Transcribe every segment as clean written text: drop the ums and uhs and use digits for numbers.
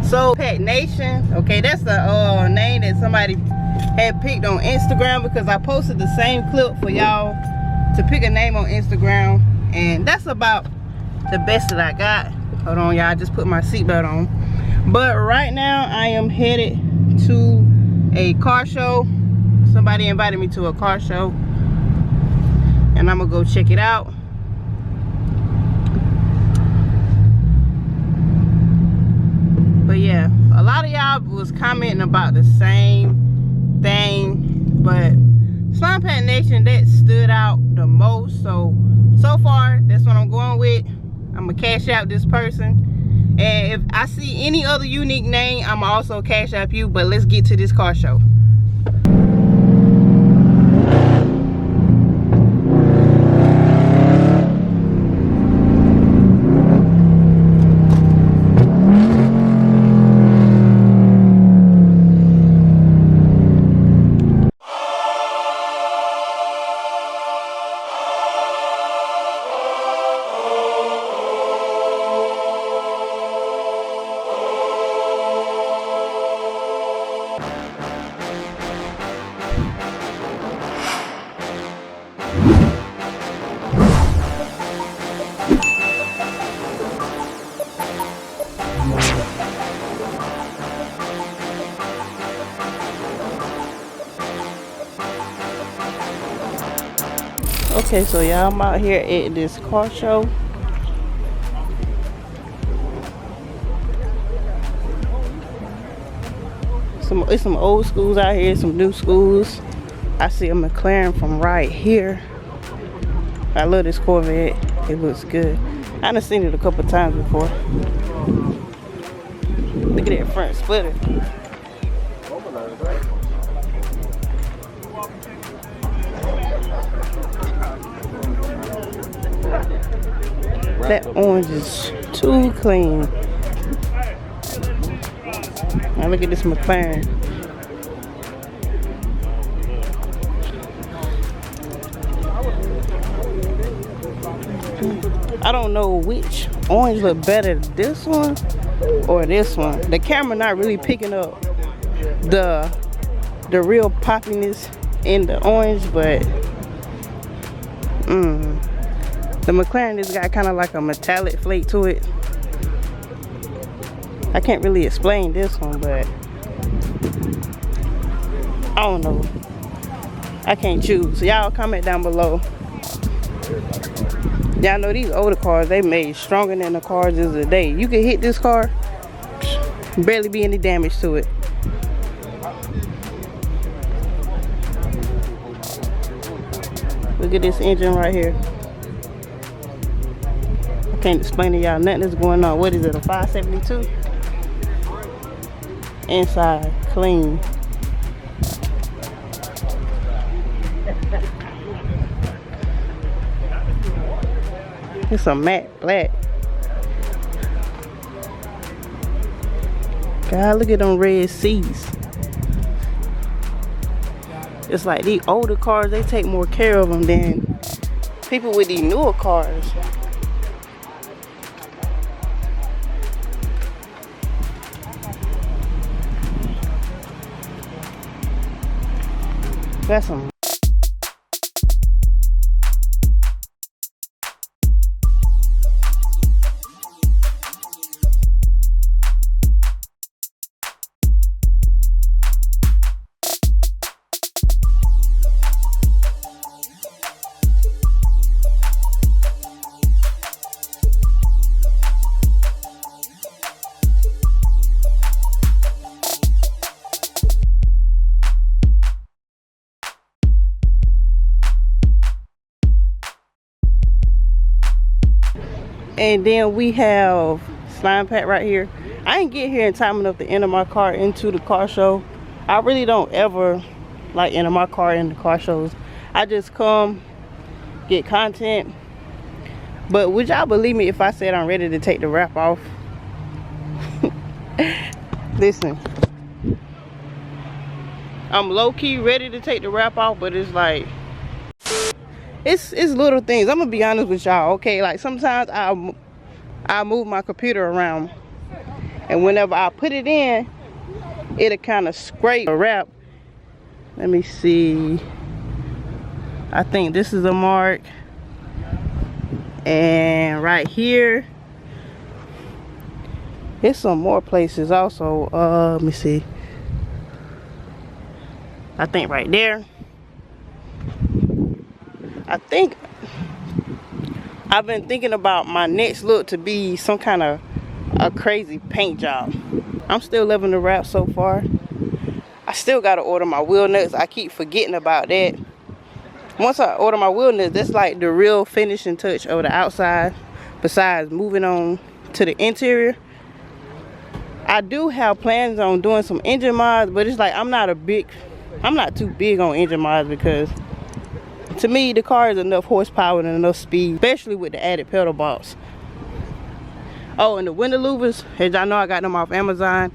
So Pet Nation, okay, that's the name that somebody had picked on Instagram, because I posted the same clip for y'all to pick a name on Instagram, and that's about the best that I got. Hold on, y'all, I just put my seatbelt on. But right now I am headed to a car show. Somebody invited me to a car show, and I'm gonna go check it out. But yeah, a lot of y'all was commenting about the same thing, but Slime Pad Nation, that stood out the most. So far, that's what I'm going with. I'm gonna cash out this person, and if I see any other unique name, I'm also cash out you. But let's get to this car show. Okay, so y'all, I'm out here at this car show. It's some old schools out here, some new schools. I see a McLaren from right here. I love this Corvette. It looks good. I done seen it a couple times before. Look at that front splitter. That orange is too clean. Now look at this McLaren. I don't know which orange look better, this one or this one. The camera not really picking up the real poppiness in the orange, but the McLaren has got kind of like a metallic flake to it. I can't really explain this one, but I don't know. I can't choose. Y'all comment down below. Y'all know these older cars, they made stronger than the cars is today. You can hit this car, barely be any damage to it. Look at this engine right here. I can't explain to y'all nothing that's going on. What is it, a 572? Inside, clean. It's a matte black. God, look at them red seats. It's like these older cars, they take more care of them than people with these newer cars. That's some. And then we have Slime Pack right here. I didn't get here in time enough to enter my car into the car show. I really don't ever like enter my car in the car shows. I just come, get content. But would y'all believe me if I said I'm ready to take the wrap off? Listen, I'm low-key ready to take the wrap off, but it's like, it's little things. I'm gonna be honest with y'all, okay? Like sometimes I move my computer around and whenever I put it in, it'll kind of scrape a wrap. Let me see. I think this is a mark, and right here, there's some more places also. Let me see. I think right there. I think I've been thinking about my next look to be some kind of a crazy paint job. I'm still loving the wrap so far. I still gotta order my wheel nuts. I keep forgetting about that. Once I order my wheel nuts, that's like the real finishing touch of the outside, besides moving on to the interior. I do have plans on doing some engine mods, but it's like I'm not too big on engine mods, because to me the car is enough horsepower and enough speed, especially with the added pedal box. Oh, and the window louvers, as y'all know, I got them off Amazon.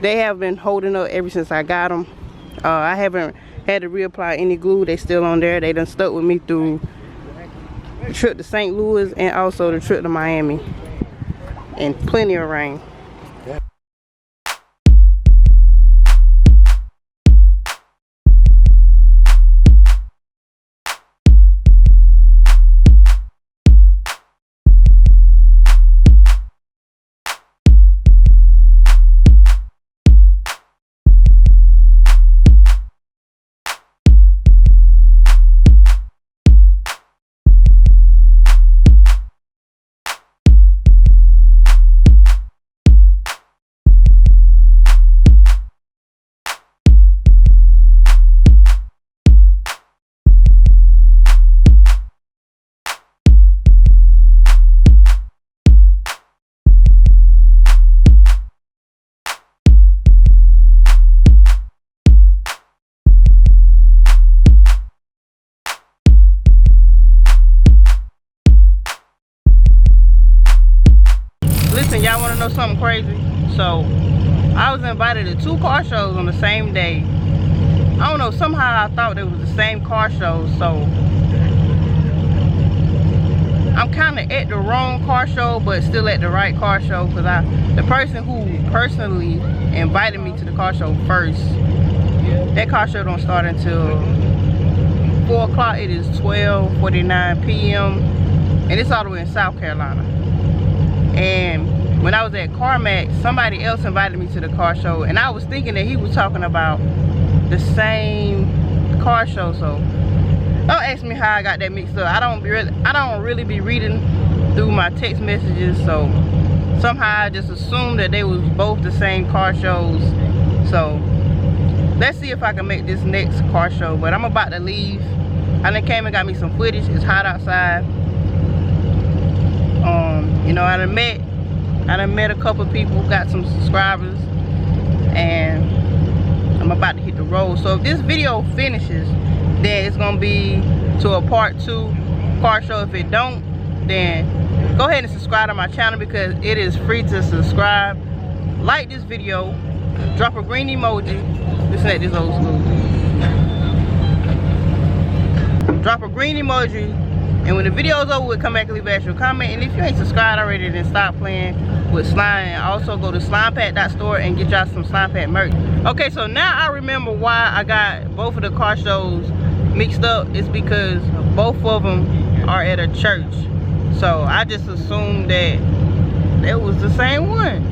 They have been holding up ever since I got them. I haven't had to reapply any glue. They still on there. They done stuck with me through the trip to St. Louis and also the trip to Miami, and plenty of rain. Listen, y'all want to know something crazy? So I was invited to 2 car shows on the same day. I don't know, somehow I thought it was the same car show, so I'm kind of at the wrong car show but still at the right car show, because the person who personally invited me to the car show first, that car show don't start until 4 o'clock. It is 12:49 p.m. and it's all the way in South Carolina. And when I was at CarMax, somebody else invited me to the car show, and I was thinking that he was talking about the same car show. So don't ask me how I got that mixed up. I don't really be reading through my text messages, so somehow I just assumed that they was both the same car shows. So let's see if I can make this next car show. But I'm about to leave. I done came and got me some footage. It's hot outside. You know, I done met a couple of people, got some subscribers, and I'm about to hit the road. So if this video finishes, then it's gonna be to a part 2 car show. If it don't, then go ahead and subscribe to my channel, because it is free to subscribe. Like this video, drop a green emoji. Listen at this old school. Drop a green emoji, and when the video's over, we'll come back and leave an extra comment. And if you ain't subscribed already, then stop playing with slime. And also go to slimepack.store and get y'all some slime pack merch. Okay, so now I remember why I got both of the car shows mixed up. It's because both of them are at a church. So I just assumed that it was the same one.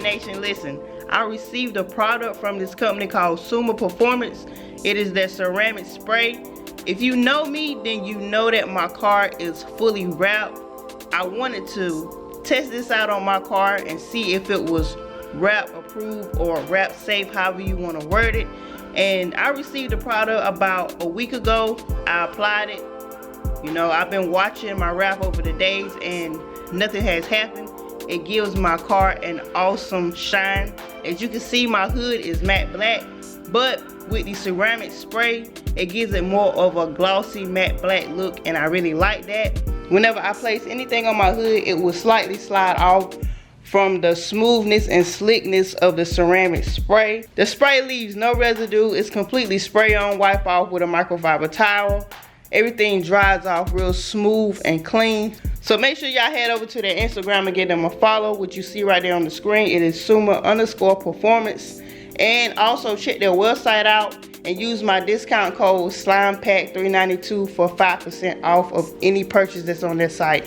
Nation, listen, I received a product from this company called Suma Performance. It is their ceramic spray. If you know me, then you know that my car is fully wrapped. I wanted to test this out on my car and see if it was wrap approved or wrap safe, however you want to word it. And I received the product about a week ago. I applied it. You know, I've been watching my wrap over the days and nothing has happened. It gives my car an awesome shine. As you can see, my hood is matte black, but with the ceramic spray, It gives it more of a glossy matte black look, and I really like that. Whenever I place anything on my hood, it will slightly slide off from the smoothness and slickness of the ceramic spray. The spray leaves no residue. It's completely spray on, wipe off with a microfiber towel. Everything dries off real smooth and clean. So make sure y'all head over to their Instagram and give them a follow, which you see right there on the screen. It is Suma_performance. And also check their website out and use my discount code SlimePack392 for 5% off of any purchase that's on their site.